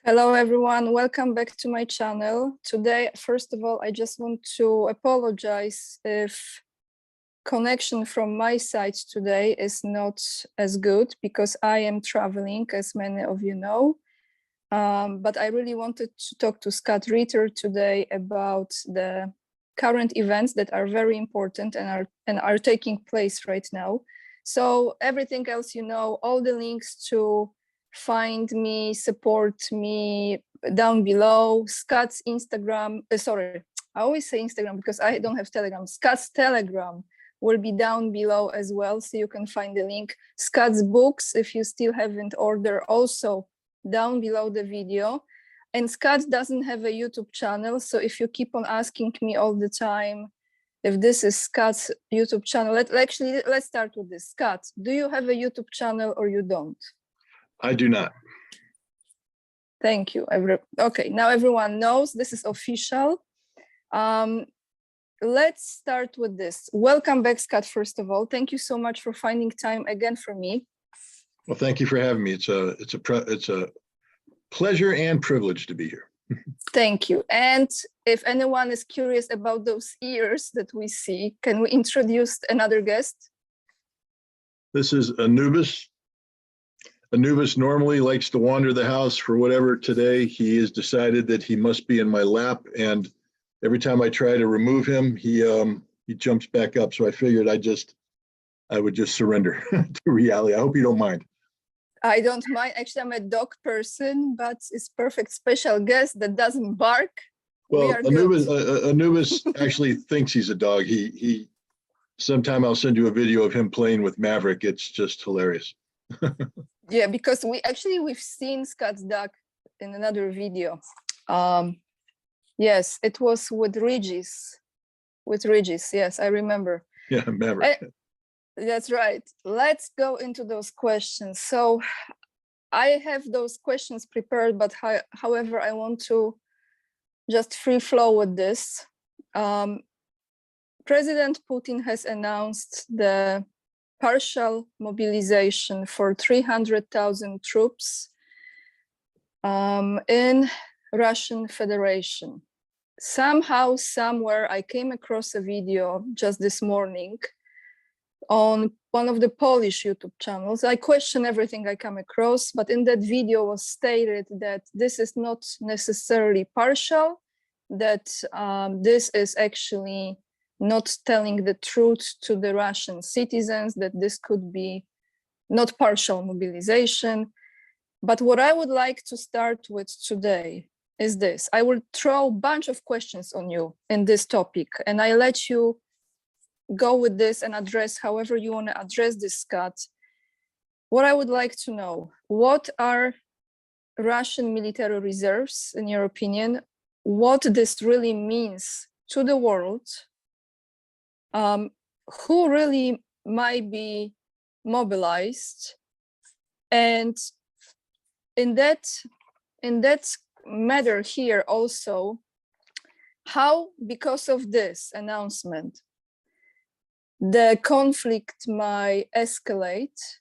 Hello everyone, welcome back to my channel. Today, first of all, I just want to apologize if connection from my side today is not as good because I am traveling, as many of you know. But I really wanted to talk to Scott Ritter today about the current events that are very important and are taking place right now. So everything else, you know, all the links to find me, support me down below. Scott's Instagram, sorry, I always say Instagram because I don't have Telegram. Scott's Telegram will be down below as well, so you can find the link. Scott's books, if you still haven't ordered, also down below the video. And Scott doesn't have a YouTube channel, so if you keep on asking me all the time if this is Scott's YouTube channel, let's start with this. Scott, do you have a YouTube channel or you don't? I do not. Thank you. Okay, now everyone knows this is official. Let's start with this. Welcome back, Scott, first of all. Thank you so much for finding time again for me. Well, thank you for having me. It's a pleasure and privilege to be here. Thank you. And if anyone is curious about those ears that we see, can we introduce another guest? This is Anubis. Anubis normally likes to wander the house for whatever. Today he has decided that he must be in my lap, and every time I try to remove him, he jumps back up. So I figured I would just surrender to reality. I hope you don't mind. I don't mind. Actually, I'm a dog person, but it's perfect special guest that doesn't bark. Well, Anubis actually thinks he's a dog. He sometime I'll send you a video of him playing with Maverick. It's just hilarious. Yeah, because we've seen Scott's dog in another video. Yes, it was with Regis. Yes, I remember. Yeah, Maverick. That's right. Let's go into those questions. So I have those questions prepared, but however, I want to just free flow with this. President Putin has announced the partial mobilization for 300,000 troops in Russian Federation. Somehow, somewhere, I came across a video just this morning on one of the Polish YouTube channels. I question everything I come across, but in that video was stated that this is not necessarily partial, that this is actually not telling the truth to the Russian citizens, that this could be not partial mobilization. But what I would like to start with today is this. I will throw a bunch of questions on you in this topic, and I let you go with this and address however you want to address this, Scott. What I would like to know, what are Russian military reserves, in your opinion? What this really means to the world? Who really might be mobilized? And in that matter here also, how, because of this announcement, the conflict might escalate.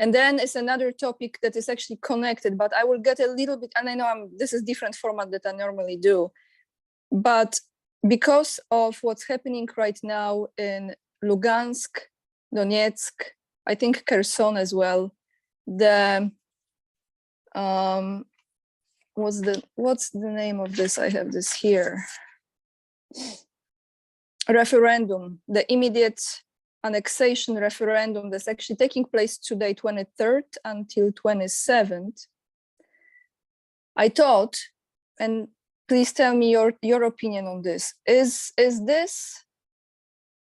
And then it's another topic that is actually connected, but I will get a little bit, and I know this is different format that I normally do, but because of what's happening right now in Lugansk, Donetsk, I think Kherson as well, the what's the name of this? I have this here. Referendum, the immediate annexation referendum that's actually taking place today, 23rd until 27th. I thought, and please tell me your opinion on this, is this,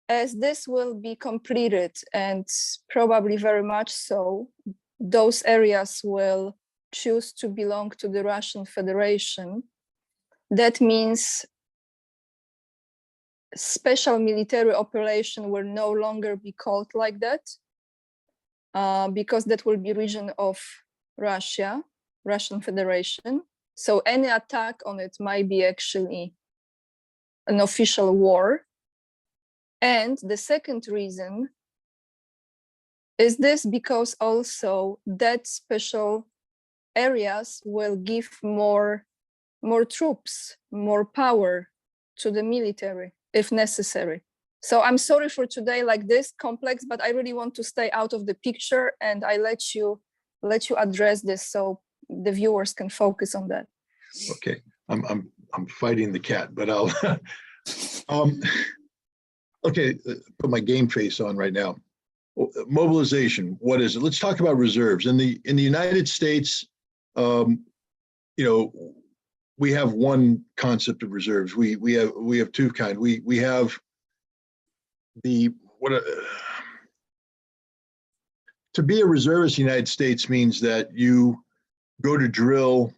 as this will be completed, and probably very much so, those areas will choose to belong to the Russian Federation. That means special military operation will no longer be called like that, because that will be region of Russia, Russian Federation. So any attack on it might be actually an official war. And the second reason is this because also that special areas will give more troops, more power to the military if necessary. So I'm sorry for today like this complex, but I really want to stay out of the picture, and I let you address this so the viewers can focus on that. Okay, I'm fighting the cat, but I'll okay, put my game face on right now. Mobilization, what is it? Let's talk about reserves. In the United States, you know, we have one concept of reserves. We have two kinds. We have the to be a reservist in the United States means that you go to drill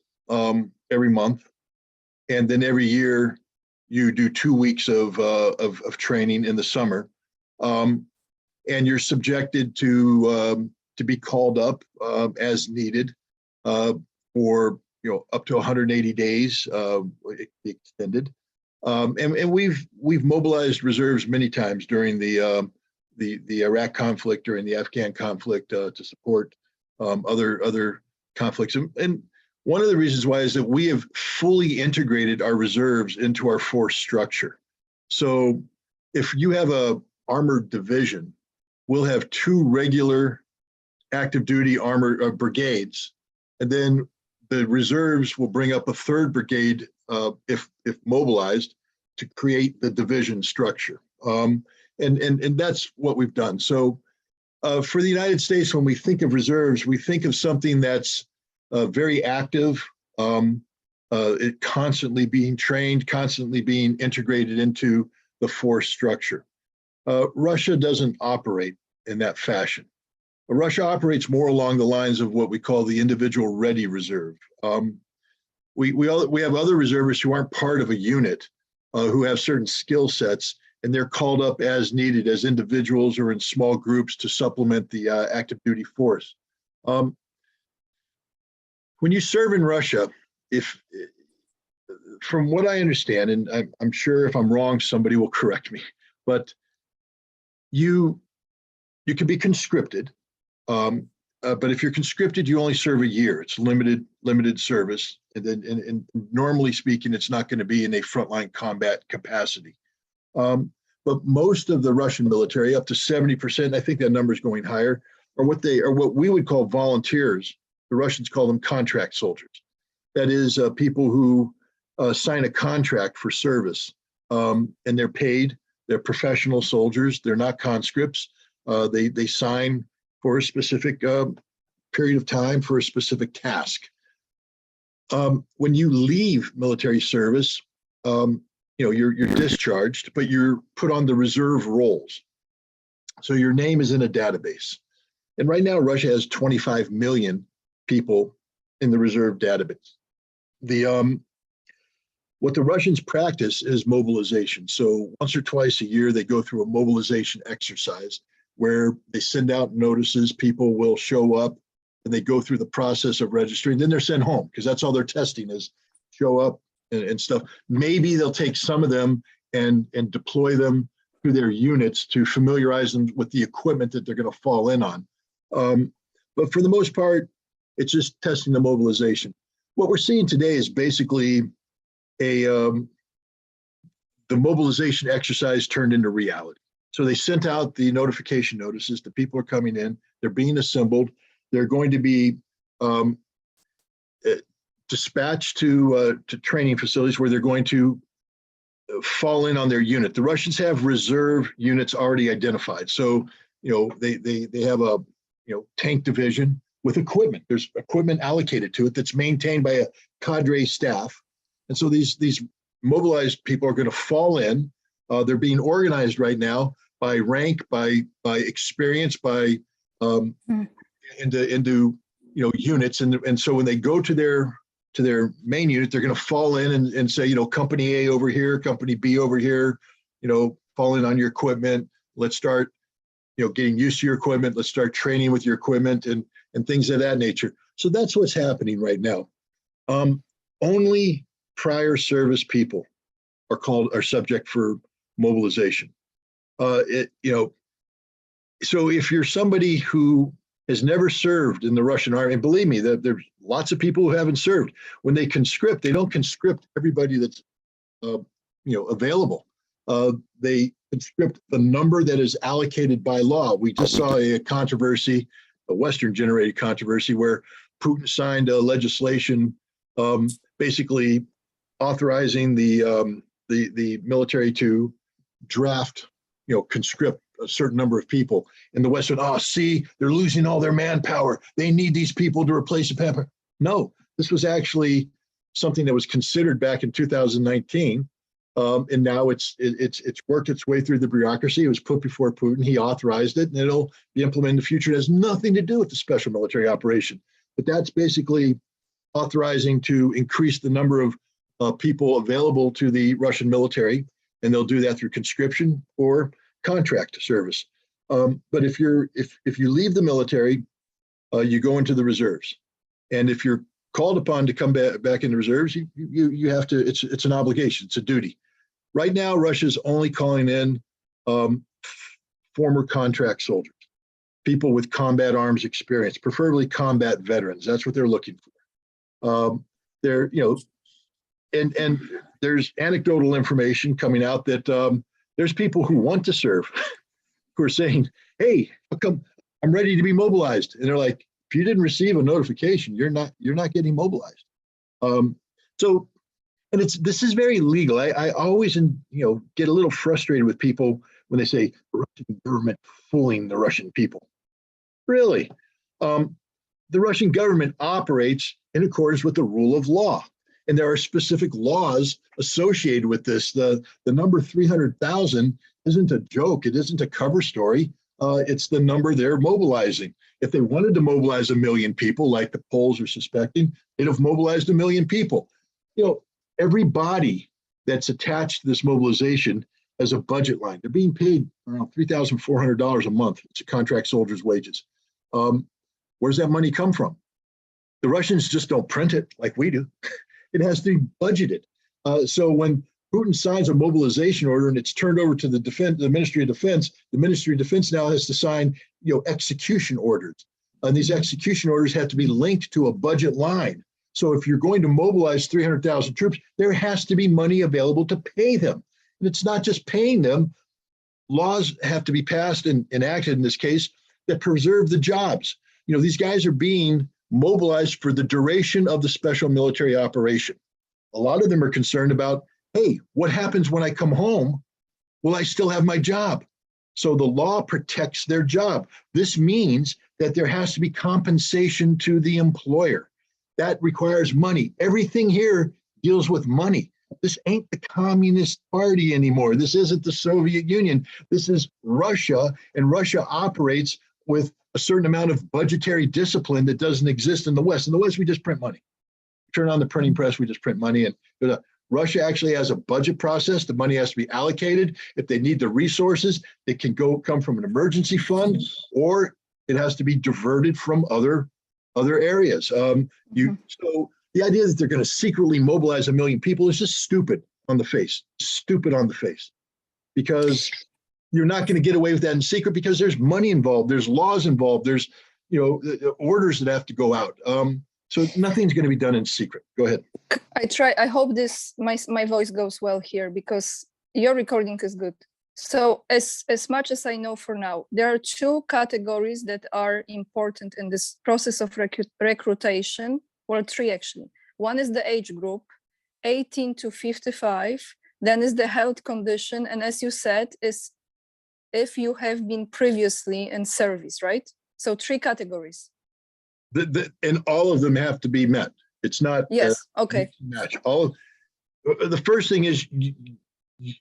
every month, and then every year you do 2 weeks of training in the summer, and you're subjected to be called up as needed for up to 180 days, extended. And we've mobilized reserves many times during the Iraq conflict, during the Afghan conflict, to support other conflicts. And one of the reasons why is that we have fully integrated our reserves into our force structure. So if you have a armored division, we'll have 2 regular active duty armored brigades, and then the reserves will bring up a 3rd brigade if mobilized to create the division structure. And that's what we've done. So for the United States, when we think of reserves, we think of something that's very active, it constantly being trained, constantly being integrated into the force structure. Russia doesn't operate in that fashion. Russia operates more along the lines of what we call the individual ready reserve. We have other reservists who aren't part of a unit, who have certain skill sets, and they're called up as needed as individuals or in small groups to supplement the active duty force. When you serve in Russia, from what I understand, and I'm sure if I'm wrong, somebody will correct me, but you can be conscripted, but if you're conscripted, you only serve a year. It's limited service, and normally speaking, it's not going to be in a frontline combat capacity. But most of the Russian military, up to 70%, I think that number is going higher, are what we would call volunteers. The Russians call them contract soldiers. That is, people who sign a contract for service, and they're paid. They're professional soldiers. They're not conscripts. They sign for a specific period of time for a specific task. When you leave military service, you're discharged, but you're put on the reserve rolls. So your name is in a database. And right now, Russia has 25 million people in the reserve database. What the Russians practice is mobilization. So once or twice a year, they go through a mobilization exercise where they send out notices, people will show up, and they go through the process of registering. Then they're sent home, because that's all their testing is, show up and stuff. Maybe they'll take some of them and deploy them to their units to familiarize them with the equipment that they're going to fall in on. But for the most part, it's just testing the mobilization. What we're seeing today is basically the mobilization exercise turned into reality. So they sent out the notification notices. The people are coming in. They're being assembled. They're going to be dispatched to training facilities where they're going to fall in on their unit. The Russians have reserve units already identified. So they have a tank division with equipment. There's equipment allocated to it that's maintained by a cadre staff. And so these mobilized people are going to fall in. They're being organized right now by rank, by experience, by into units. And so when they go to their main unit, they're going to fall in and say, company A over here, company B over here, fall in on your equipment. Let's start, getting used to your equipment. Let's start training with your equipment and things of that nature. So that's what's happening right now. Only prior service people are subject for mobilization. So if you're somebody who has never served in the Russian army. And believe me, there's lots of people who haven't served. When they conscript, they don't conscript everybody that's available. They conscript the number that is allocated by law. We just saw a controversy, a Western-generated controversy, where Putin signed a legislation basically authorizing the military to draft, conscript a certain number of people. And the West said, "Oh, see, they're losing all their manpower. They need these people to replace the manpower." No, this was actually something that was considered back in 2019. And now it's worked its way through the bureaucracy. It was put before Putin. He authorized it, and it'll be implemented in the future. It has nothing to do with the special military operation. But that's basically authorizing to increase the number of people available to the Russian military, and they'll do that through conscription or contract service. But if you leave the military, you go into the reserves, and if you're called upon to come back into reserves, you have to. It's an obligation. It's a duty. Right now, Russia's only calling in former contract soldiers, people with combat arms experience, preferably combat veterans. That's what they're looking for. And there's anecdotal information coming out that there's people who want to serve, who are saying, "Hey, how come I'm ready to be mobilized?" And they're like, "If you didn't receive a notification, you're not getting mobilized." And this is very legal. I always get a little frustrated with people when they say the Russian government fooling the Russian people. Really, the Russian government operates in accordance with the rule of law, and there are specific laws associated with this. The number 300,000 isn't a joke. It isn't a cover story. It's the number they're mobilizing. If they wanted to mobilize 1 million people, like the Poles are suspecting, they'd have mobilized 1 million people. Every body that's attached to this mobilization has a budget line. They're being paid around $3,400 a month. It's a contract soldier's wages. Where's that money come from? The Russians just don't print it like we do. It has to be budgeted. So when Putin signs a mobilization order and it's turned over to the Ministry of Defense, the Ministry of Defense now has to sign, execution orders. And these execution orders have to be linked to a budget line. So if you're going to mobilize 300,000 troops, there has to be money available to pay them. And it's not just paying them. Laws have to be passed and enacted in this case that preserve the jobs. These guys are being mobilized for the duration of the special military operation. A lot of them are concerned about, hey, what happens when I come home? Will I still have my job? So the law protects their job. This means that there has to be compensation to the employer. That requires money. Everything here deals with money. This ain't the Communist Party anymore. This isn't the Soviet Union. This is Russia, and Russia operates with a certain amount of budgetary discipline that doesn't exist in the West. In the West, we just print money. Turn on the printing press, we just print money. And Russia actually has a budget process. The money has to be allocated. If they need the resources, it can come from an emergency fund, or it has to be diverted from other areas. So the idea that they're going to secretly mobilize 1 million people is just stupid on the face. Stupid on the face, because you're not going to get away with that in secret, because there's money involved, there's laws involved, there's orders that have to go out. So nothing's going to be done in secret. Go ahead. I hope my voice goes well here, because your recording is good. So as much as I know for now, there are 2 categories that are important in this process of recruitation. Well, 3 actually. One is the age group, 18 to 55. Then is the health condition. And as you said, is if you have been previously in service, right? So 3 categories. And all of them have to be met. It's not okay. Match. The first thing is,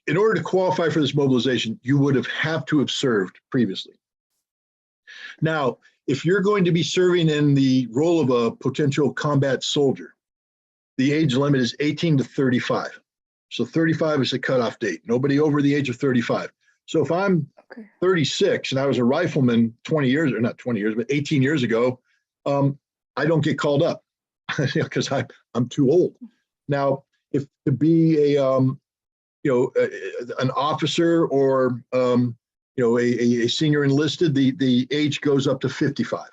in order to qualify for this mobilization, you would have to have served previously. Now, if you're going to be serving in the role of a potential combat soldier, the age limit is 18 to 35. So 35 is the cutoff date. Nobody over the age of 35. So if I'm 36 and I was a rifleman 18 years ago, I don't get called up because I'm too old. Now, if to be an officer or a senior enlisted, the age goes up to 55.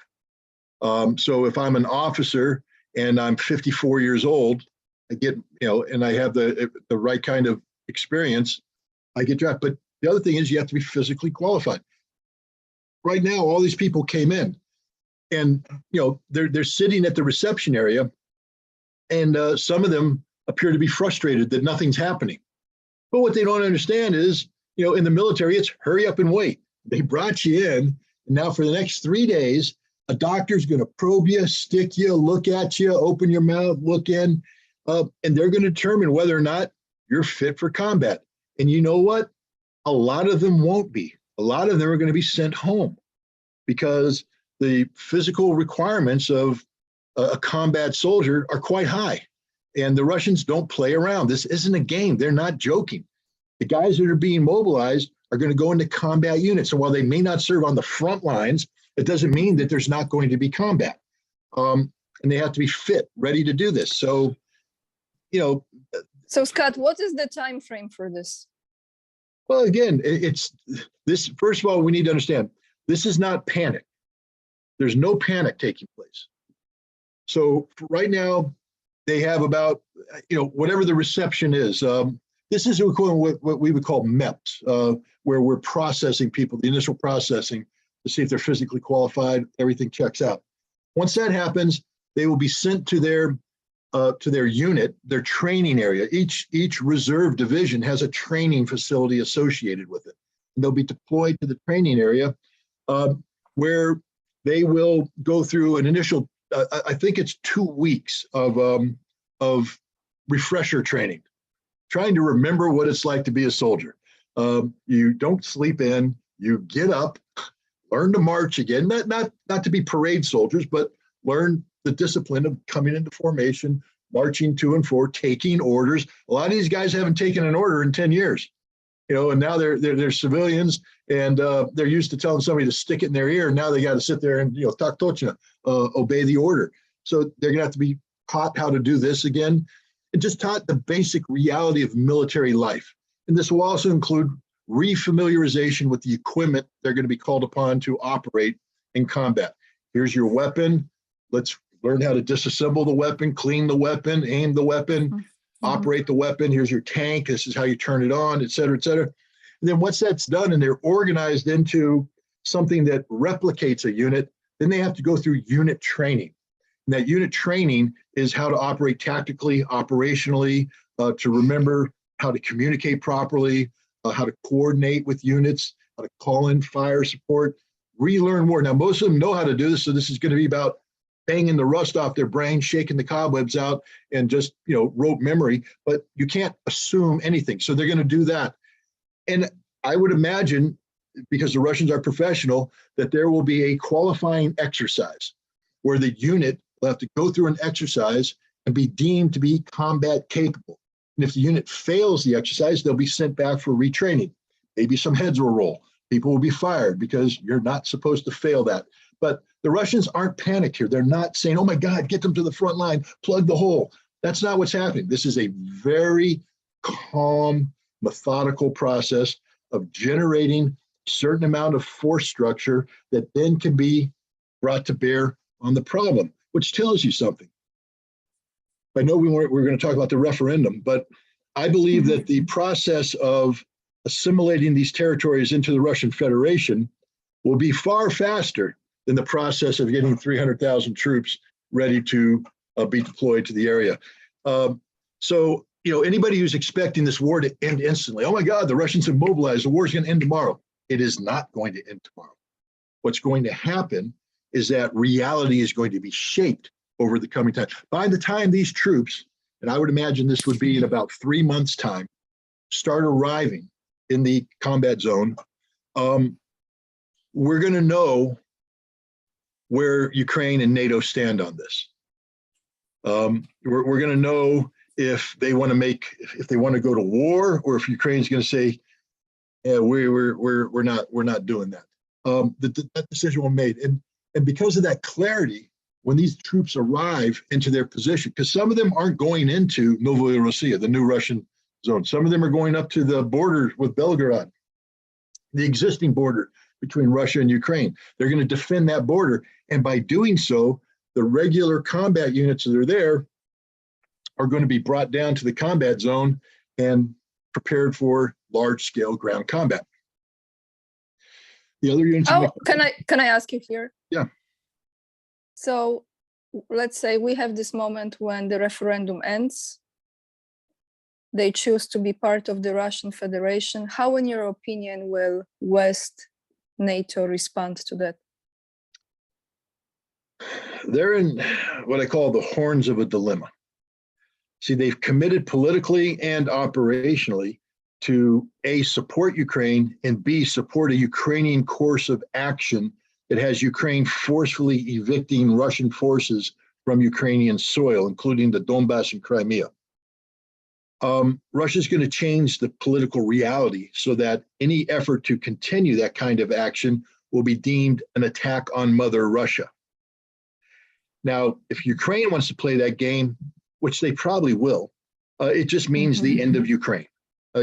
So if I'm an officer and I'm 54 years old, I get, and I have the right kind of experience, I get drafted. But the other thing is you have to be physically qualified. Right now, all these people came in and, they're sitting at the reception area, and some of them appear to be frustrated that nothing's happening. But what they don't understand is, in the military, it's hurry up and wait. They brought you in, and now for the next 3 days, a doctor's going to probe you, stick you, look at you, open your mouth, look in, and they're going to determine whether or not you're fit for combat. And you know what? A lot of them won't be. A lot of them are going to be sent home because the physical requirements of a combat soldier are quite high. And the Russians don't play around. This isn't a game. They're not joking. The guys that are being mobilized are going to go into combat units. And while they may not serve on the front lines, it doesn't mean that there's not going to be combat. And they have to be fit, ready to do this. So, So Scott, what is the time frame for this? Well, again, it's this. First of all, we need to understand this is not panic. There's no panic taking place. So right now, they have about, whatever the reception is. This is equivalent what we would call MEPS, where we're processing people, the initial processing, to see if they're physically qualified, everything checks out. Once that happens, they will be sent to their unit, their training area. Each reserve division has a training facility associated with it. And they'll be deployed to the training area where they will go through an initial, I think it's 2 weeks of refresher training, trying to remember what it's like to be a soldier. You don't sleep in, you get up, learn to march again, not to be parade soldiers, but learn the discipline of coming into formation, marching to and fro, taking orders. A lot of these guys haven't taken an order in 10 years, and now they're civilians, and they're used to telling somebody to stick it in their ear. And now they got to sit there and, tak tochna, obey the order. So they're gonna have to be taught how to do this again, and just taught the basic reality of military life. And this will also include refamiliarization with the equipment they're going to be called upon to operate in combat. Here's your weapon. Let's learn how to disassemble the weapon, clean the weapon, aim the weapon, operate the weapon. Here's your tank. This is how you turn it on, et cetera, et cetera. And then once that's done and they're organized into something that replicates a unit, then they have to go through unit training. And that unit training is how to operate tactically, operationally, to remember how to communicate properly, how to coordinate with units, how to call in fire support, relearn war. Now, most of them know how to do this, so this is going to be about banging the rust off their brain, shaking the cobwebs out, and just, rote memory, but you can't assume anything. So they're going to do that. And I would imagine, because the Russians are professional, that there will be a qualifying exercise where the unit will have to go through an exercise and be deemed to be combat capable. And if the unit fails the exercise, they'll be sent back for retraining. Maybe some heads will roll. People will be fired because you're not supposed to fail that. But the Russians aren't panicked here. They're not saying, oh my God, get them to the front line, plug the hole. That's not what's happening. This is a very calm, methodical process of generating a certain amount of force structure that then can be brought to bear on the problem, which tells you something. I know we're going to talk about the referendum, but I believe that the process of assimilating these territories into the Russian Federation will be far faster than the process of getting 300,000 troops ready to be deployed to the area. So, anybody who's expecting this war to end instantly, oh my God, the Russians have mobilized, the war's going to end tomorrow. It is not going to end tomorrow. What's going to happen is that reality is going to be shaped over the coming time. By the time these troops, and I would imagine this would be in about 3 months' time, start arriving in the combat zone, we're going to know where Ukraine and NATO stand on this. We're going to know if they want to go to war, or if Ukraine's going to say, yeah, we're not doing that. That decision was made, and because of that clarity, when these troops arrive into their position, because some of them aren't going into Novorossiya, the new Russian zone. Some of them are going up to the border with Belgorod, the existing border between Russia and Ukraine. They're going to defend that border. And by doing so, the regular combat units that are there are going to be brought down to the combat zone and prepared for large-scale ground combat. The other units. Can I ask you here? Yeah. So let's say we have this moment when the referendum ends. They choose to be part of the Russian Federation. How, in your opinion, will West NATO respond to that? They're in what I call the horns of a dilemma. See, they've committed politically and operationally to A, support Ukraine, and B, support a Ukrainian course of action that has Ukraine forcefully evicting Russian forces from Ukrainian soil, including the Donbass and Crimea. Russia's going to change the political reality so that any effort to continue that kind of action will be deemed an attack on Mother Russia. Now, if Ukraine wants to play that game, which they probably will, it just means the end of Ukraine.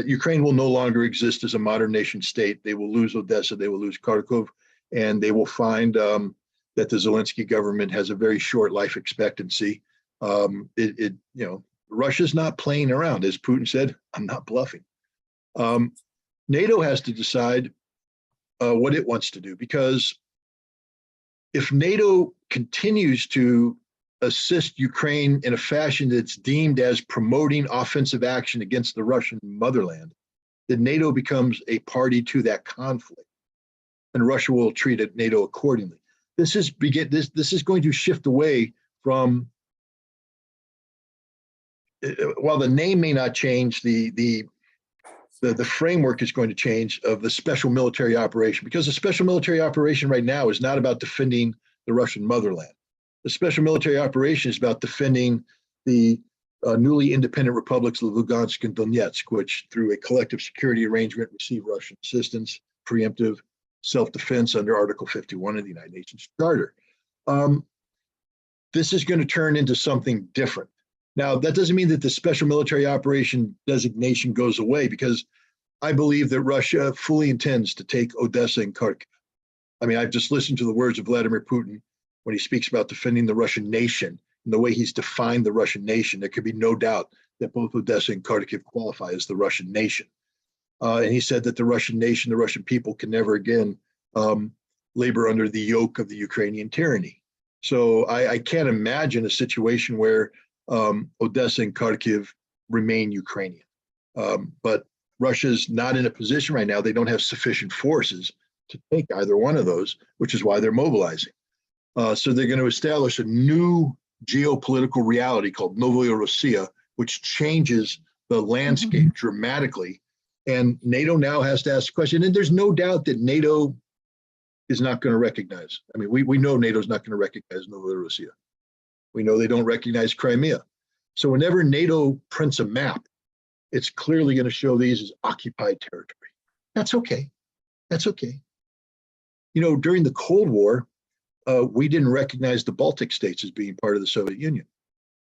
Ukraine will no longer exist as a modern nation state. They will lose Odessa, they will lose Kharkov, and they will find that the Zelensky government has a very short life expectancy. Russia's not playing around. As Putin said, I'm not bluffing. NATO has to decide what it wants to do, because if NATO continues to assist Ukraine in a fashion that's deemed as promoting offensive action against the Russian motherland, then NATO becomes a party to that conflict, and Russia will treat NATO accordingly. This is going to shift away from, while the name may not change, the framework is going to change of the special military operation, because the special military operation right now is not about defending the Russian motherland. The special military operation is about defending the newly independent republics of Lugansk and Donetsk, which through a collective security arrangement receive Russian assistance, preemptive self-defense under Article 51 of the United Nations Charter. This is going to turn into something different. Now, that doesn't mean that the special military operation designation goes away, because I believe that Russia fully intends to take Odessa and Kharkiv. I mean, I've just listened to the words of Vladimir Putin when he speaks about defending the Russian nation and the way he's defined the Russian nation. There could be no doubt that both Odessa and Kharkiv qualify as the Russian nation. And he said that the Russian nation, the Russian people, can never again labor under the yoke of the Ukrainian tyranny. So I can't imagine a situation where Odessa and Kharkiv remain Ukrainian. But Russia's not in a position right now. They don't have sufficient forces to take either one of those, which is why they're mobilizing. So they're going to establish a new geopolitical reality called Novaya Russia, which changes the landscape dramatically. And NATO now has to ask the question, and there's no doubt that NATO is not going to recognize. I mean, we know NATO's not going to recognize Novaya Russia. We know they don't recognize Crimea. So whenever NATO prints a map, it's clearly going to show these as occupied territory. That's okay. That's okay. You know, during the Cold War, we didn't recognize the Baltic states as being part of the Soviet Union.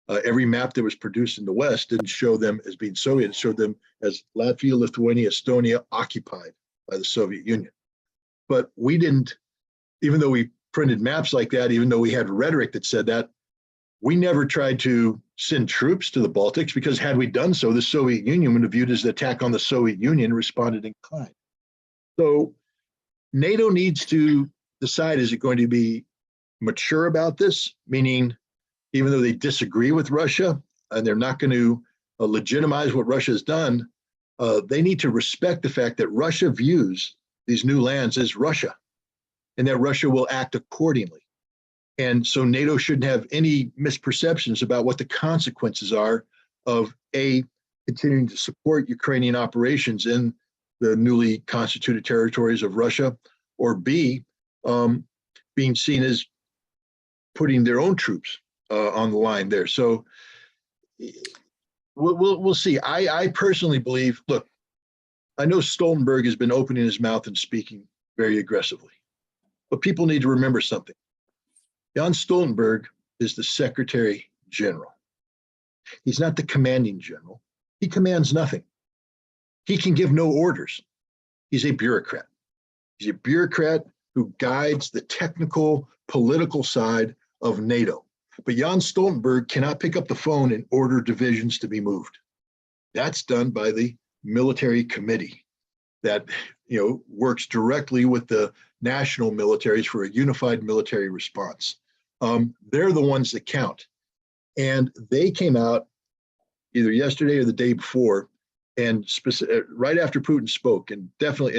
Every map that was produced in the West didn't show them as being Soviet. It showed them as Latvia, Lithuania, Estonia occupied by the Soviet Union. But we didn't, even though we printed maps like that, even though we had rhetoric that said that, we never tried to send troops to the Baltics, because had we done so, the Soviet Union would have viewed as an attack on the Soviet Union and responded in kind. So NATO needs to decide, is it going to be mature about this, meaning even though they disagree with Russia and they're not going to legitimize what Russia has done, they need to respect the fact that Russia views these new lands as Russia, and that Russia will act accordingly. And so NATO shouldn't have any misperceptions about what the consequences are of A, continuing to support Ukrainian operations in the newly constituted territories of Russia, or B, being seen as putting their own troops on the line there. So we'll see. I personally believe, look, I know Stoltenberg has been opening his mouth and speaking very aggressively, but people need to remember something. Jens Stoltenberg is the Secretary General. He's not the commanding general. He commands nothing. He can give no orders. He's a bureaucrat. He's a bureaucrat who guides the technical, political side of NATO. But Jens Stoltenberg cannot pick up the phone and order divisions to be moved. That's done by the military committee that works directly with the national militaries for a unified military response. They're the ones that count. And they came out either yesterday or the day before, and right after Putin spoke, and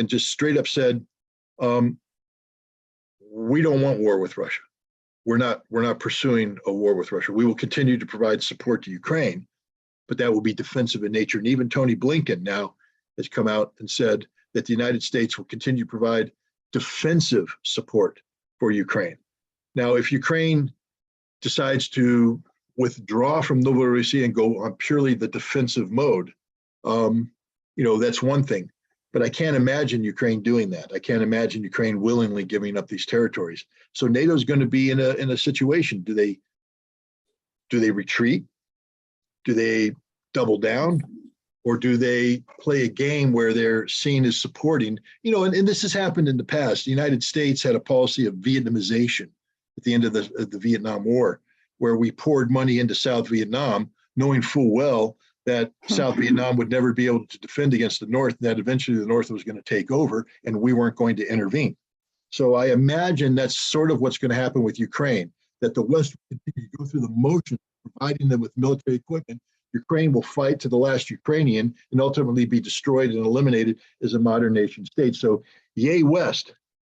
just straight up said, we don't want war with Russia. We're not pursuing a war with Russia. We will continue to provide support to Ukraine, but that will be defensive in nature. And even Tony Blinken now has come out and said that the United States will continue to provide defensive support for Ukraine. Now, if Ukraine decides to withdraw from Novorossiya and go on purely the defensive mode, that's one thing. But I can't imagine Ukraine doing that. I can't imagine Ukraine willingly giving up these territories. So NATO is going to be in a situation. Do they retreat? Do they double down? Or do they play a game where they're seen as supporting? And this has happened in the past. The United States had a policy of Vietnamization at the end of the Vietnam War, where we poured money into South Vietnam, knowing full well that South Vietnam would never be able to defend against the North, and that eventually the North was going to take over and we weren't going to intervene. So I imagine that's sort of what's going to happen with Ukraine, that the West will continue to go through the motion of providing them with military equipment. Ukraine will fight to the last Ukrainian and ultimately be destroyed and eliminated as a modern nation state. So yay West.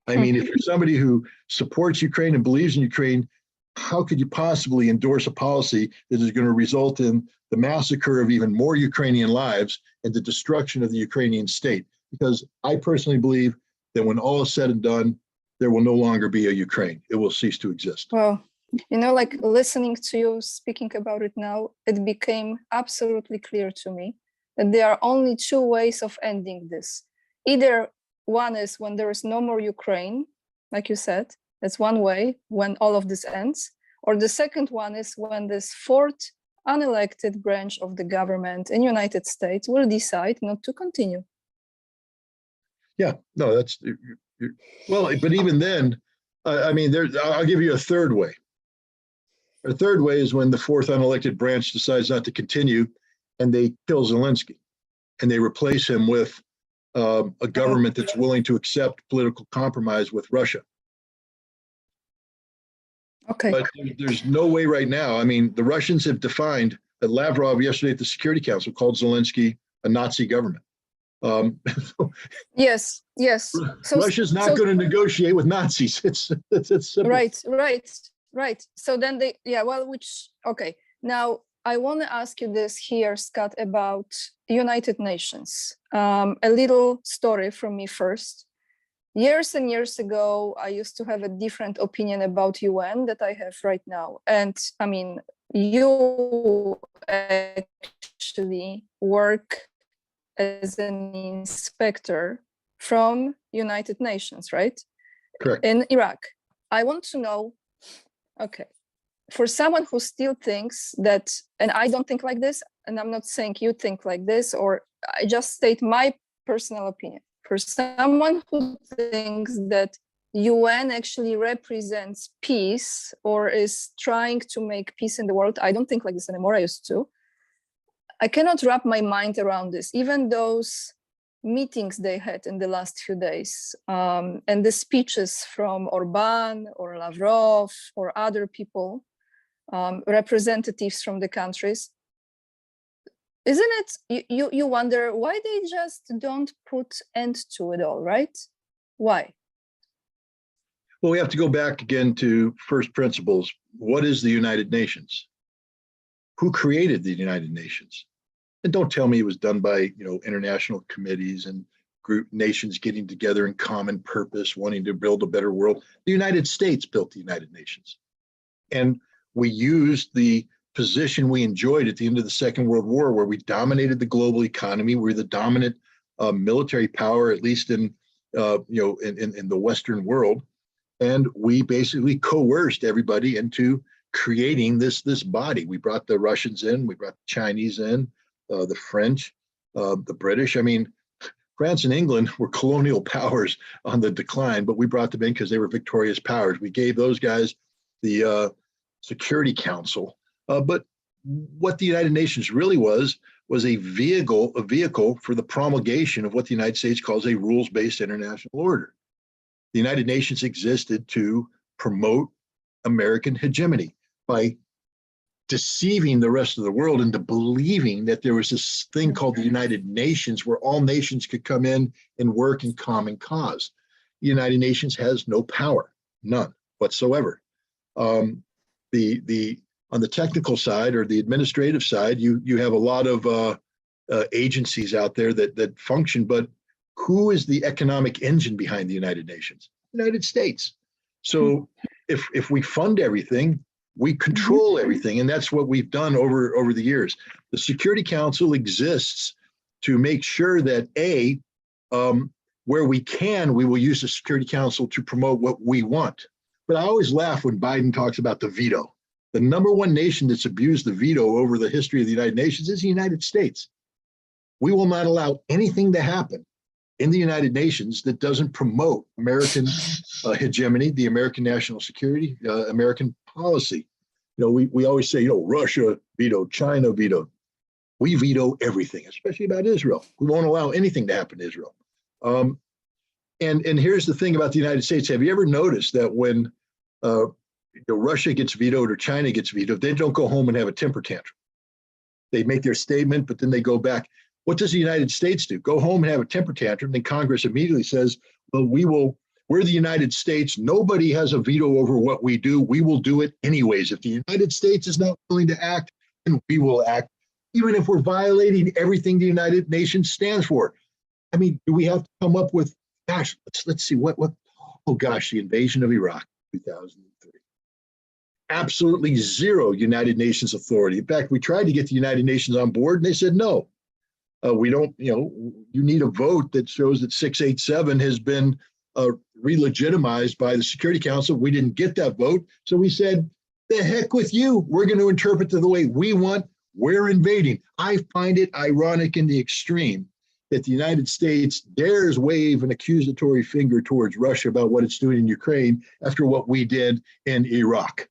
I mean, if you're somebody who supports Ukraine and believes in Ukraine, how could you possibly endorse a policy that is going to result in the massacre of even more Ukrainian lives and the destruction of the Ukrainian state? Because I personally believe that when all is said and done, there will no longer be a Ukraine. It will cease to exist. Well, like listening to you speaking about it now, it became absolutely clear to me that there are only two ways of ending this. Either one is when there is no more Ukraine, like you said, that's one way when all of this ends. Or the second one is when this fourth unelected branch of the government in United States will decide not to continue. Yeah, no, that's, well, but even then, I mean, I'll give you a third way. A third way is when the fourth unelected branch decides not to continue and they kill Zelensky and they replace him with a government that's willing to accept political compromise with Russia. Okay. But there's no way right now. I mean, the Russians have defined that. Lavrov yesterday at the Security Council called Zelensky a Nazi government. Yes. So Russia's not going to negotiate with Nazis. It's simple. Right. So then okay. Now I want to ask you this here, Scott, about United Nations. A little story from me first. Years and years ago, I used to have a different opinion about UN that I have right now. And I mean, you actually work as an inspector from United Nations, right? Correct. In Iraq. I want to know, okay, for someone who still thinks that, and I don't think like this, and I'm not saying you think like this, or I just state my personal opinion. For someone who thinks that UN actually represents peace or is trying to make peace in the world, I don't think like this anymore. I used to. I cannot wrap my mind around this. Even those meetings they had in the last few days and the speeches from Orban or Lavrov or other people, representatives from the countries, isn't it, you wonder why they just don't put end to it all, right? Why? Well, we have to go back again to first principles. What is the United Nations? Who created the United Nations? And don't tell me it was done by, international committees and group nations getting together in common purpose, wanting to build a better world. The United States built the United Nations. And we used the position we enjoyed at the end of the Second World War, where we dominated the global economy. We're the dominant military power, at least in the Western world, and we basically coerced everybody into creating this body. We brought the Russians in, we brought the Chinese in, the French, the British. I mean, France and England were colonial powers on the decline, but we brought them in because they were victorious powers. We gave those guys the Security Council. But what the United Nations really was a vehicle for the promulgation of what the United States calls a rules-based international order. The United Nations existed to promote American hegemony by deceiving the rest of the world into believing that there was this thing called the United Nations where all nations could come in and work in common cause. The United Nations has no power, none whatsoever. On the technical side or the administrative side, you have a lot of agencies out there that function, but who is the economic engine behind the United Nations? United States. So if we fund everything, we control everything, and that's what we've done over the years. The Security Council exists to make sure that where we can, we will use the Security Council to promote what we want. But I always laugh when Biden talks about the veto. The number one nation that's abused the veto over the history of the United Nations is the United States. We will not allow anything to happen in the United Nations that doesn't promote American hegemony, the American national security, American policy. We always say, Russia vetoed, China vetoed. We veto everything, especially about Israel. We won't allow anything to happen to Israel. And here's the thing about the United States. Have you ever noticed that when Russia gets vetoed or China gets vetoed, they don't go home and have a temper tantrum? They make their statement, but then they go back. What does the United States do? Go home and have a temper tantrum. Then Congress immediately says, well, we're the United States. Nobody has a veto over what we do. We will do it anyways. If the United States is not willing to act, then we will act, even if we're violating everything the United Nations stands for. I mean, do we have to come up with, let's see, the invasion of Iraq, 2003. Absolutely zero United Nations authority. In fact, we tried to get the United Nations on board and they said, no, we don't, you need a vote that shows that 687 has been re-legitimized by the Security Council. We didn't get that vote. So we said, the heck with you. We're going to interpret it the way we want. We're invading. I find it ironic in the extreme that the United States dares wave an accusatory finger towards Russia about what it's doing in Ukraine after what we did in Iraq.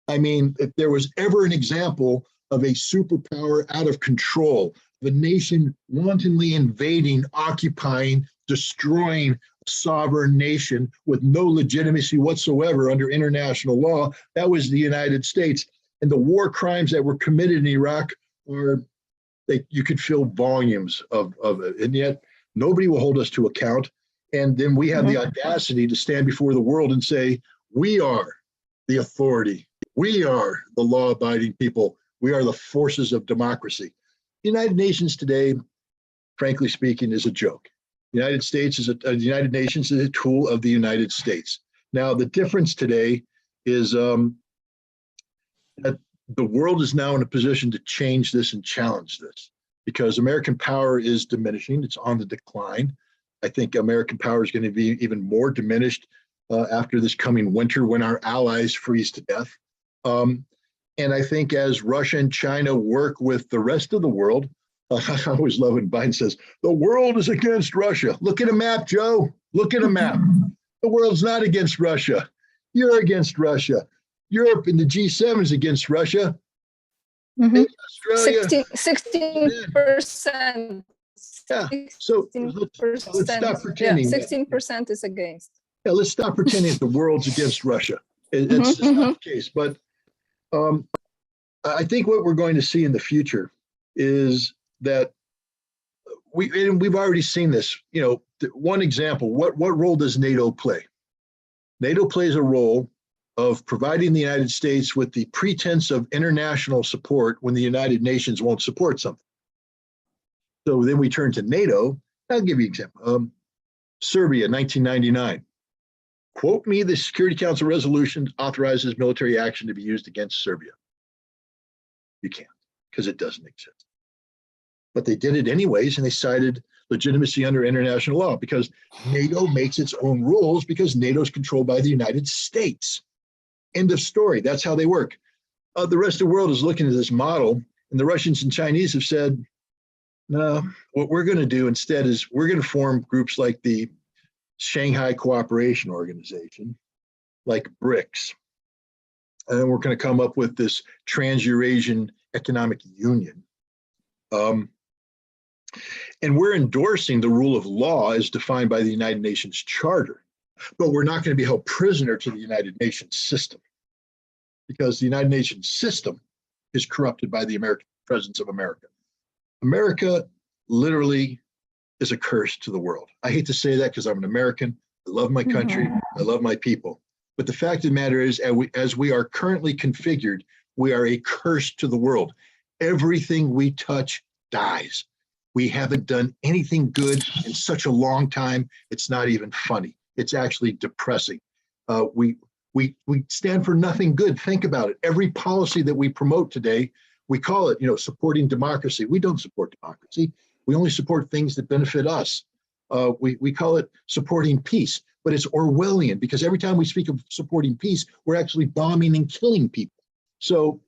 I mean, if there was ever an example of a superpower out of control, of a nation wantonly invading, occupying, destroying a sovereign nation with no legitimacy whatsoever under international law, that was the United States. And the war crimes that were committed in Iraq you could fill volumes of it, and yet nobody will hold us to account. And then we have the audacity to stand before the world and say, we are the authority. We are the law-abiding people. We are the forces of democracy. The United Nations today, frankly speaking, is a joke. The United Nations is a tool of the United States. Now, the difference today is that the world is now in a position to change this and challenge this because American power is diminishing. It's on the decline. I think American power is going to be even more diminished after this coming winter when our allies freeze to death. And I think as Russia and China work with the rest of the world, I always love when Biden says, the world is against Russia. Look at a map, Joe. Look at a map. The world's not against Russia. You're against Russia. Europe and the G7 is against Russia. Australia. 16%. Yeah. So let's stop pretending. 16% is against. Yeah, let's stop pretending that the world's against Russia. It's just not the case. But I think what we're going to see in the future is that we've already seen this. One example. What role does NATO play? NATO plays a role of providing the United States with the pretense of international support when the United Nations won't support something. So then we turn to NATO. I'll give you an example. Serbia, 1999. Quote me, the Security Council resolution authorizes military action to be used against Serbia. You can't, because it doesn't exist. But they did it anyways, and they cited legitimacy under international law because NATO makes its own rules because NATO is controlled by the United States. End of story. That's how they work. The rest of the world is looking at this model, and the Russians and Chinese have said, No, what we're going to do instead is we're going to form groups like the Shanghai Cooperation Organization, like BRICS. And then we're going to come up with this Trans-Eurasian Economic Union. And we're endorsing the rule of law as defined by the United Nations Charter, but we're not going to be held prisoner to the United Nations system, because the United Nations system is corrupted by the American presence of America. America literally is a curse to the world. I hate to say that because I'm an American. I love my country. I love my people. But the fact of the matter is, as we are currently configured, we are a curse to the world. Everything we touch dies. We haven't done anything good in such a long time. It's not even funny. It's actually depressing. We stand for nothing good. Think about it. Every policy that we promote today, we call it, supporting democracy. We don't support democracy. We only support things that benefit us. We call it supporting peace, but it's Orwellian, because every time we speak of supporting peace, we're actually bombing and killing people. So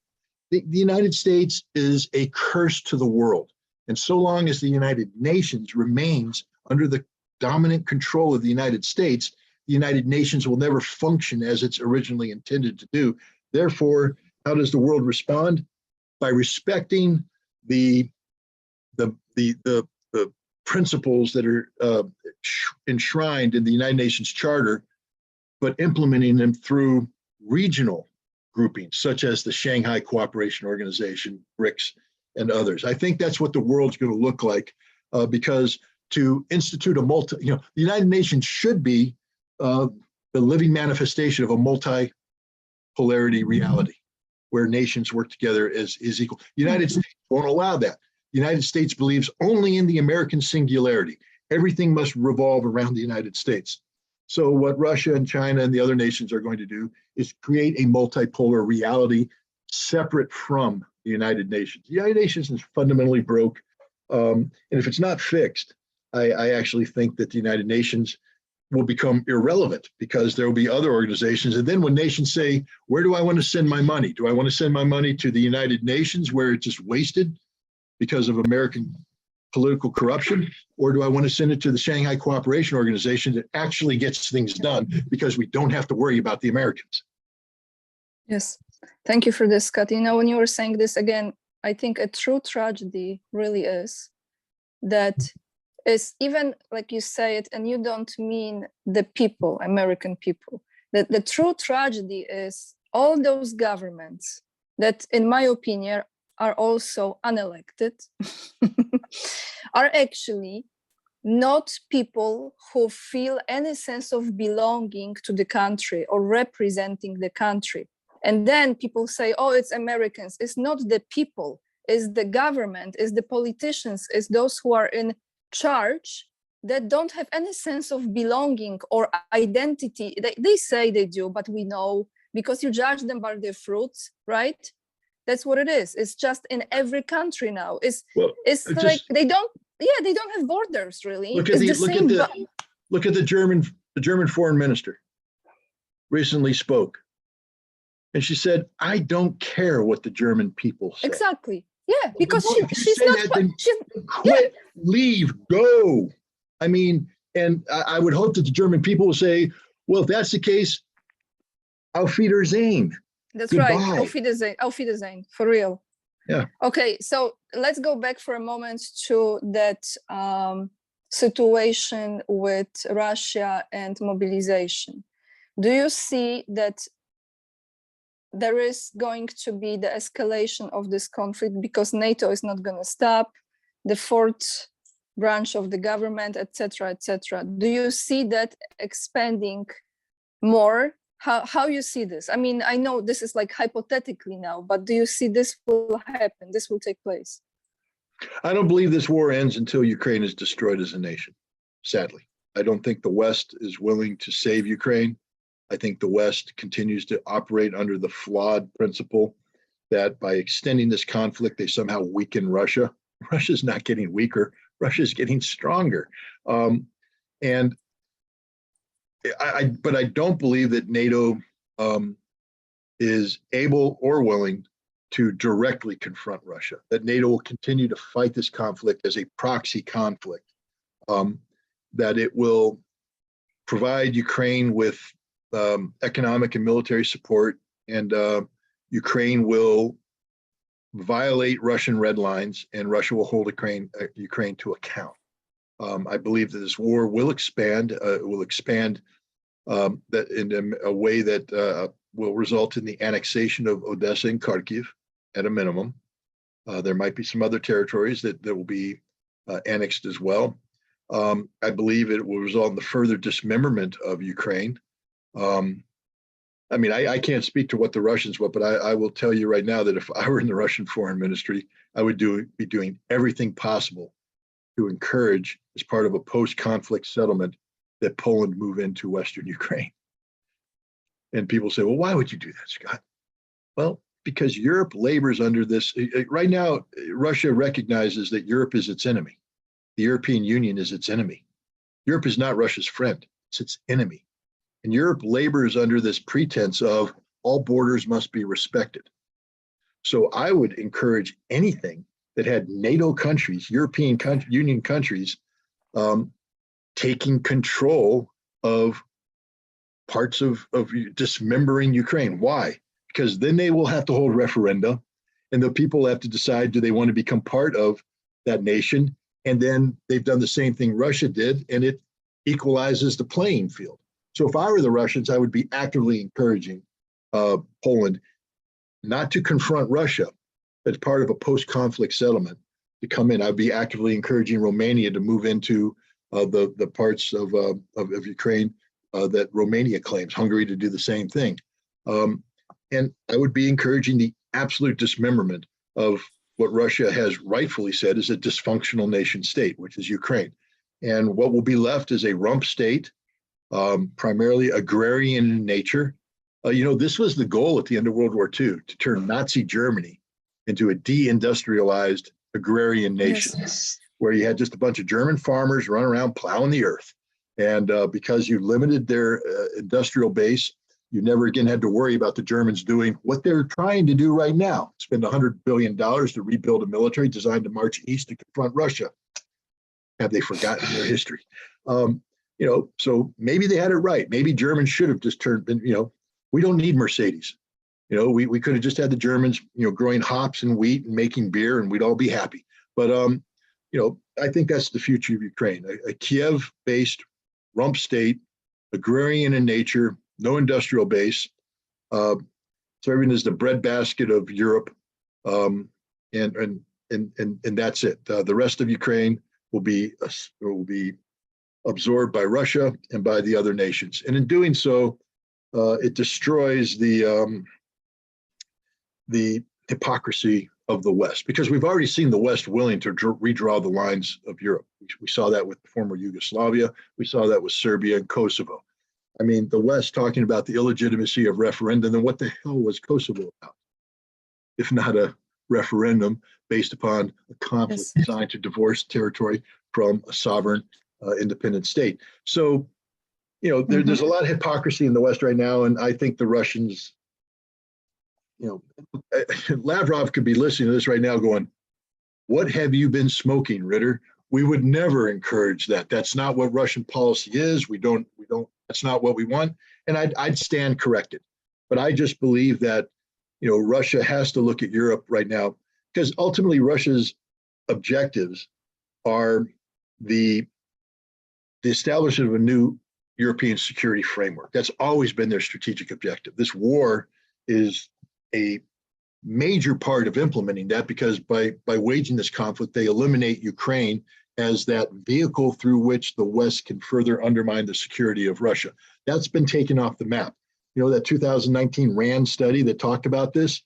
the United States is a curse to the world. And so long as the United Nations remains under the dominant control of the United States, the United Nations will never function as it's originally intended to do. Therefore, how does the world respond? By respecting the principles that are enshrined in the United Nations Charter, but implementing them through regional groupings, such as the Shanghai Cooperation Organization, BRICS, and others. I think that's what the world's going to look like, because to institute the United Nations should be the living manifestation of a multi-polarity reality, where nations work together as equal. The United States won't allow that. The United States believes only in the American singularity. Everything must revolve around the United States. So what Russia and China and the other nations are going to do is create a multipolar reality separate from the United Nations. The United Nations is fundamentally broke. And if it's not fixed, I actually think that the United Nations will become irrelevant, because there will be other organizations. And then when nations say, where do I want to send my money? Do I want to send my money to the United Nations, where it's just wasted because of American political corruption? Or do I want to send it to the Shanghai Cooperation Organization that actually gets things done, because we don't have to worry about the Americans? Yes, thank you for this, Scott. When you were saying this again, I think a true tragedy really is that is, even like you say it, and you don't mean the people, American people, that the true tragedy is all those governments that, in my opinion, are also unelected, are actually not people who feel any sense of belonging to the country or representing the country. And then people say, oh, it's Americans. It's not the people, it's the government, it's the politicians, it's those who are in charge that don't have any sense of belonging or identity. They say they do, but we know, because you judge them by their fruits, right? That's what it is. It's just in every country now. It's like they don't have borders, really. Look at the German foreign minister recently spoke. And she said, I don't care what the German people say. Exactly. Yeah, because she's not. Quit, leave, go. I mean, and I would hope that the German people will say, well, if that's the case, auf Wiedersehen. That's Goodbye. Right. Auf Wiedersehen, for real. Yeah. Okay, so let's go back for a moment to that situation with Russia and mobilization. Do you see that there is going to be the escalation of this conflict, because NATO is not going to stop, the fourth branch of the government, etc., etc.? Do you see that expanding more? How you see this? I mean, I know this is like hypothetically now, but do you see this will happen? This will take place? I don't believe this war ends until Ukraine is destroyed as a nation, sadly. I don't think the West is willing to save Ukraine. I think the West continues to operate under the flawed principle that by extending this conflict, they somehow weaken Russia. Russia's not getting weaker. Russia's getting stronger. But I don't believe that NATO is able or willing to directly confront Russia, that NATO will continue to fight this conflict as a proxy conflict, that it will provide Ukraine with economic and military support, and Ukraine will violate Russian red lines, and Russia will hold Ukraine to account. I believe that this war will expand. That in a way that will result in the annexation of Odessa and Kharkiv at a minimum. There might be some other territories that will be annexed as well. I believe it will result in the further dismemberment of Ukraine. I mean, I can't speak to what the Russians want, but I will tell you right now that if I were in the Russian foreign ministry, I would be doing everything possible to encourage, as part of a post-conflict settlement, that Poland move into Western Ukraine. And people say, well, why would you do that, Scott? Well, because Europe labors under this. Right now, Russia recognizes that Europe is its enemy. The European Union is its enemy. Europe is not Russia's friend, it's its enemy. And Europe labors under this pretense of all borders must be respected. So I would encourage anything that had NATO countries, European Union countries, taking control of parts of dismembering Ukraine. Why? Because then they will have to hold referenda, and the people have to decide, do they want to become part of that nation? And then they've done the same thing Russia did, and it equalizes the playing field. So if I were the Russians, I would be actively encouraging Poland not to confront Russia as part of a post-conflict settlement to come in. I'd be actively encouraging Romania to move into the parts of Ukraine that Romania claims, Hungary to do the same thing. And I would be encouraging the absolute dismemberment of what Russia has rightfully said is a dysfunctional nation state, which is Ukraine. And what will be left is a rump state, primarily agrarian in nature. This was the goal at the end of World War II, to turn Nazi Germany into a deindustrialized agrarian nation, yes, where you had just a bunch of German farmers running around plowing the earth. And because you limited their industrial base, you never again had to worry about the Germans doing what they're trying to do right now, spend $100 billion to rebuild a military designed to march east to confront Russia. Have they forgotten their history? So maybe they had it right. Maybe Germans should have just we don't need Mercedes. We could have just had the Germans, growing hops and wheat and making beer, and we'd all be happy. But, I think that's the future of Ukraine, a Kiev-based rump state, agrarian in nature, no industrial base, serving as the breadbasket of Europe, and that's it. The rest of Ukraine will be absorbed by Russia and by the other nations, and in doing so, it destroys the hypocrisy of the West, because we've already seen the West willing to redraw the lines of Europe. We saw that with former Yugoslavia. We saw that with Serbia and Kosovo. I mean, the West talking about the illegitimacy of referendum, then what the hell was Kosovo about, if not a referendum based upon a conflict designed to divorce territory from a sovereign independent state? So, there's a lot of hypocrisy in the West right now, and I think the Russians, Lavrov could be listening to this right now going, what have you been smoking, Ritter? We would never encourage that. That's not what Russian policy is. We don't, that's not what we want. And I'd stand corrected. But I just believe that, Russia has to look at Europe right now, because ultimately Russia's objectives are the establishment of a new European security framework. That's always been their strategic objective. This war is a major part of implementing that, because by waging this conflict, they eliminate Ukraine as that vehicle through which the West can further undermine the security of Russia. That's been taken off the map. That 2019 RAND study that talked about this,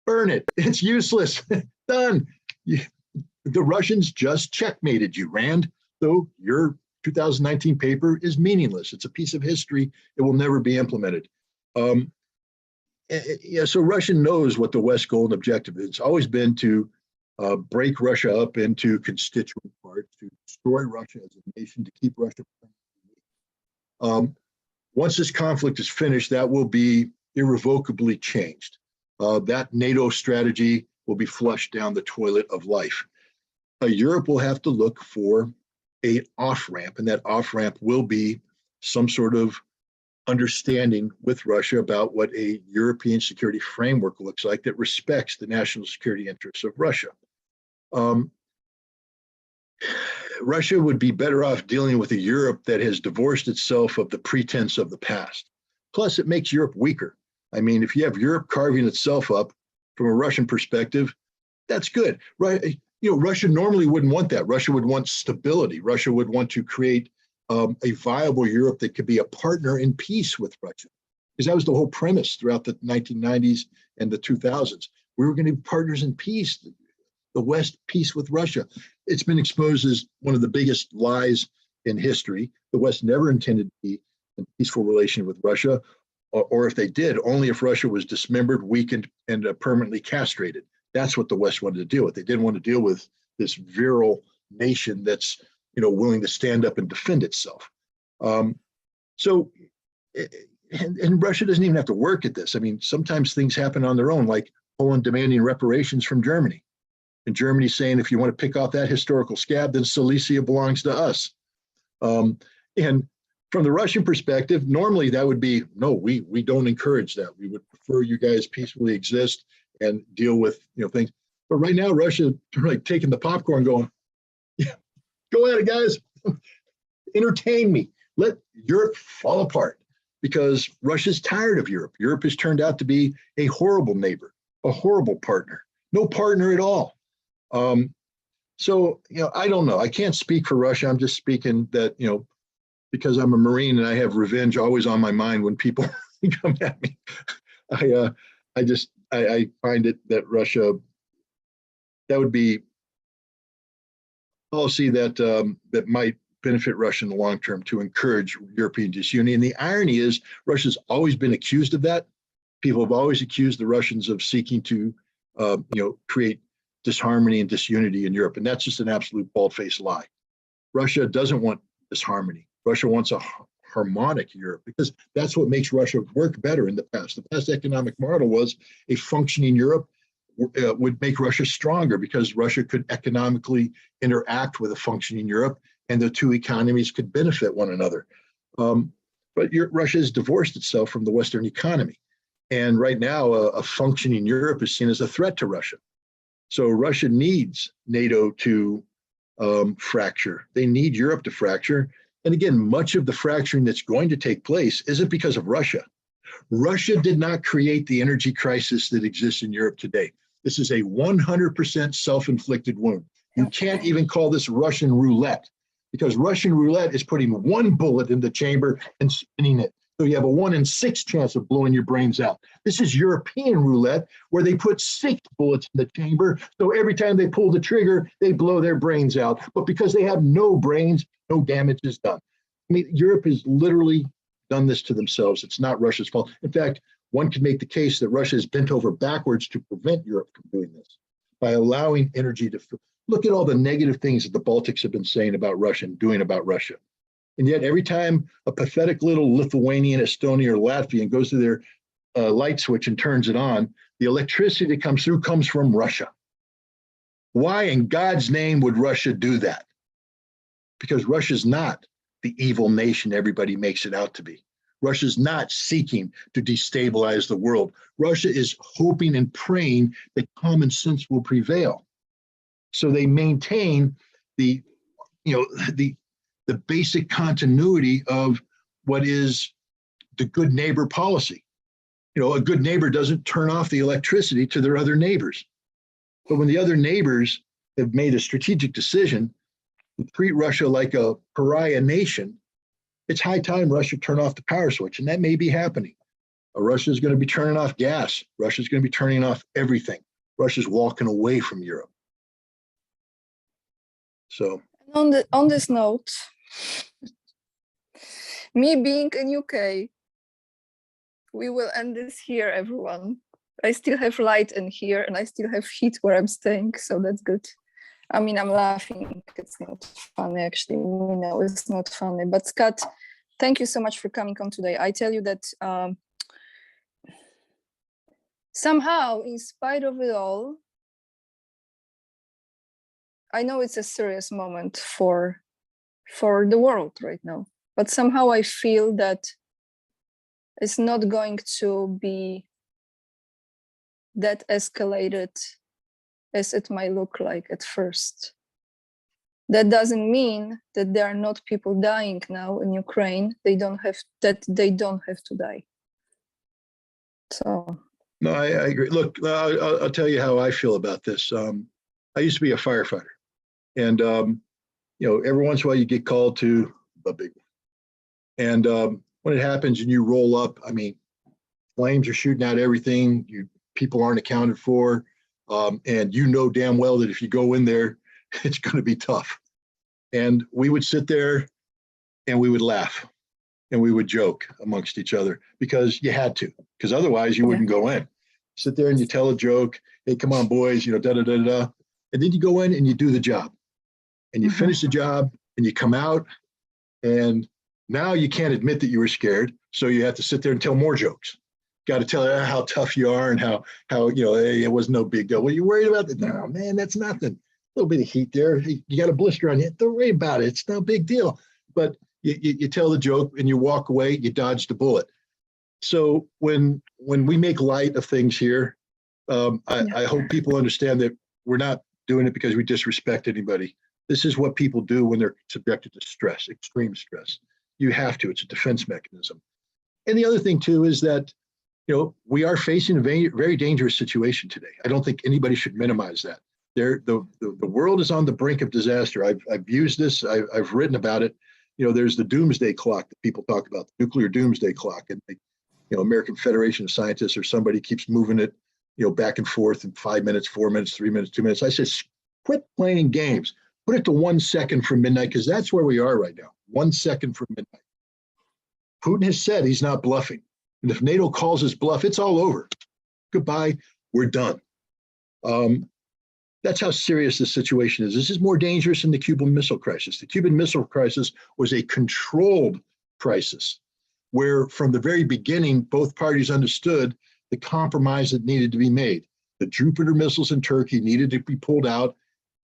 burn it. It's useless. Done. The Russians just checkmated you, RAND. So your 2019 paper is meaningless. It's a piece of history. It will never be implemented. So Russia knows what the West goal and objective is. It's always been to break Russia up into constituent parts, to destroy Russia as a nation, to keep Russia. Once this conflict is finished, that will be irrevocably changed. that NATO strategy will be flushed down the toilet of life. Europe will have to look for an off-ramp, and that off-ramp will be some sort of understanding with Russia about what a European security framework looks like that respects the national security interests of Russia. Russia would be better off dealing with a Europe that has divorced itself of the pretense of the past. Plus, it makes Europe weaker. I mean, if you have Europe carving itself up from a Russian perspective, that's good, right? You know, Russia normally wouldn't want that. Russia would want stability. Russia would want to create a viable Europe that could be a partner in peace with Russia, because that was the whole premise throughout the 1990s and the 2000s. We were going to be partners in peace, the West peace with Russia. It's been exposed as one of the biggest lies in history. The West never intended to be in peaceful relation with Russia, or if they did, only if Russia was dismembered, weakened, and permanently castrated. That's what the West wanted to deal with. They didn't want to deal with this virile nation that's, you know, willing to stand up and defend itself. And Russia doesn't even have to work at this. I mean, sometimes things happen on their own, like Poland demanding reparations from Germany. And Germany saying, if you want to pick off that historical scab, then Silesia belongs to us. And from the Russian perspective, normally that would be, no, we don't encourage that. We would prefer you guys peacefully exist and deal with, you know, things. But right now, Russia like taking the popcorn going, yeah, go at it, guys. Entertain me. Let Europe fall apart, because Russia's tired of Europe. Europe has turned out to be a horrible neighbor, a horrible partner, no partner at all. So, you know, I don't know. I can't speak for Russia. I'm just speaking that, you know, because I'm a Marine and I have revenge always on my mind when people come at me. I find it that Russia, that would be policy that that might benefit Russia in the long term, to encourage European disunity. And the irony is, Russia's always been accused of that. People have always accused the Russians of seeking to, you know, create disharmony and disunity in Europe, and that's just an absolute bald-faced lie. Russia doesn't want disharmony. Russia wants a harmonic Europe, because that's what makes Russia work better in the past. The past economic model was a functioning Europe would make Russia stronger, because Russia could economically interact with a functioning Europe, and the two economies could benefit one another. But Russia has divorced itself from the Western economy. And right now, a functioning Europe is seen as a threat to Russia. So Russia needs NATO to fracture. They need Europe to fracture. And again, much of the fracturing that's going to take place isn't because of Russia. Russia did not create the energy crisis that exists in Europe today. This is a 100% self-inflicted wound. You can't even call this Russian roulette, because Russian roulette is putting one bullet in the chamber and spinning it. So you have a 1 in 6 chance of blowing your brains out. This is European roulette, where they put 6 bullets in the chamber. So every time they pull the trigger, they blow their brains out. But because they have no brains, no damage is done. I mean, Europe has literally done this to themselves. It's not Russia's fault. In fact, one can make the case that Russia has bent over backwards to prevent Europe from doing this by allowing energy to look at all the negative things that the Baltics have been saying about Russia and doing about Russia. And yet every time a pathetic little Lithuanian, Estonian, or Latvian goes to their light switch and turns it on, the electricity that comes through comes from Russia. Why in God's name would Russia do that? Because Russia's not the evil nation everybody makes it out to be. Russia's not seeking to destabilize the world. Russia is hoping and praying that common sense will prevail. So they maintain the basic continuity of what is the good neighbor policy. You know, a good neighbor doesn't turn off the electricity to their other neighbors. But when the other neighbors have made a strategic decision to treat Russia like a pariah nation, it's high time Russia turn off the power switch, and that may be happening. Russia's going to be turning off gas. Russia's going to be turning off everything. Russia's walking away from Europe. So on this note, me being in UK, we will end this here, everyone. I still have light in here and I still have heat where I'm staying, so that's good. I mean, I'm laughing. It's not funny, actually. We know it's not funny. But Scott, thank you so much for coming on today. I tell you that somehow, in spite of it all, I know it's a serious moment for the world right now, but somehow I feel that it's not going to be that escalated as it might look like at first. That doesn't mean that there are not people dying now in Ukraine. They don't have to die. So. No, I agree. Look, I'll tell you how I feel about this. I used to be a firefighter, and every once in a while you get called to a big one. And when it happens and you roll up, I mean, flames are shooting out everything. People aren't accounted for, and you know damn well that if you go in there, it's going to be tough. And we would sit there and we would laugh and we would joke amongst each other because you had to, because otherwise you wouldn't go in. Sit there and you tell a joke. Hey, come on, boys, da da da da da. And then you go in and you do the job and you finish the job and you come out, and now you can't admit that you were scared. So you have to sit there and tell more jokes. Got to tell how tough you are and how hey, it was no big deal. Well, you worried about that? No, man, that's nothing. A little bit of heat there. You got a blister on you. Don't worry about it. It's no big deal. But you tell the joke and you walk away. You dodge the bullet. So when we make light of things here, I hope people understand that we're not doing it because we disrespect anybody. This is what people do when they're subjected to stress, extreme stress. You have to. It's a defense mechanism. And the other thing too is that we are facing a very, very dangerous situation today. I don't think anybody should minimize that. The world is on the brink of disaster. I've used this. I've written about it. There's the doomsday clock that people talk about, the nuclear doomsday clock, and American Federation of Scientists or somebody keeps moving it, back and forth in 5 minutes, 4 minutes, 3 minutes, 2 minutes. I said, quit playing games. Put it to 1 second from midnight, because that's where we are right now. 1 second from midnight. Putin has said he's not bluffing. And if NATO calls his bluff, it's all over. Goodbye, we're done. That's how serious this situation is. This is more dangerous than the Cuban Missile Crisis. The Cuban Missile Crisis was a controlled crisis where from the very beginning, both parties understood the compromise that needed to be made. The Jupiter missiles in Turkey needed to be pulled out,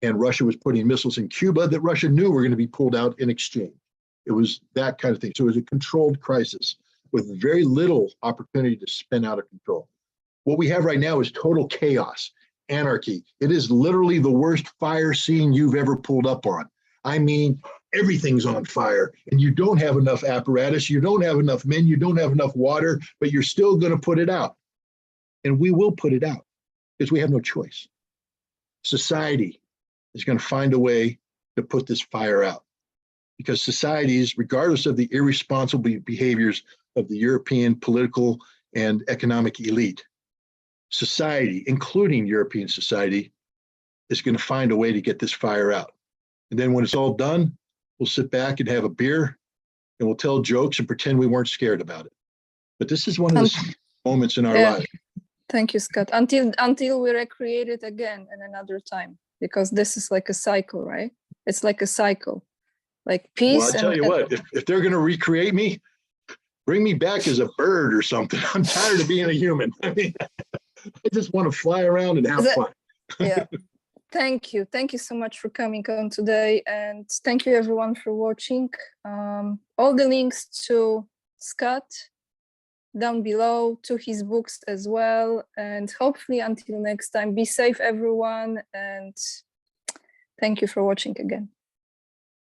and Russia was putting missiles in Cuba that Russia knew were going to be pulled out in exchange. It was that kind of thing. So it was a controlled crisis with very little opportunity to spin out of control. What we have right now is total chaos, anarchy. It is literally the worst fire scene you've ever pulled up on. I mean, everything's on fire, and you don't have enough apparatus, you don't have enough men, you don't have enough water, but you're still going to put it out. And we will put it out because we have no choice. Society is going to find a way to put this fire out, because societies, regardless of the irresponsible behaviors of the European political and economic elite, society, including European society, is going to find a way to get this fire out. And then when it's all done, we'll sit back and have a beer and we'll tell jokes and pretend we weren't scared about it. But this is one of the moments in our lives. Thank you, Scott. Until we recreate it again in another time, because this is like a cycle, right? It's like a cycle, like peace. Well, I tell you what, if they're going to recreate me, bring me back as a bird or something. I'm tired of being a human. I mean, I just want to fly around and have fun. Yeah. Thank you. Thank you so much for coming on today. And thank you everyone for watching. All the links to Scott down below, to his books as well. And hopefully until next time, be safe everyone. And thank you for watching again.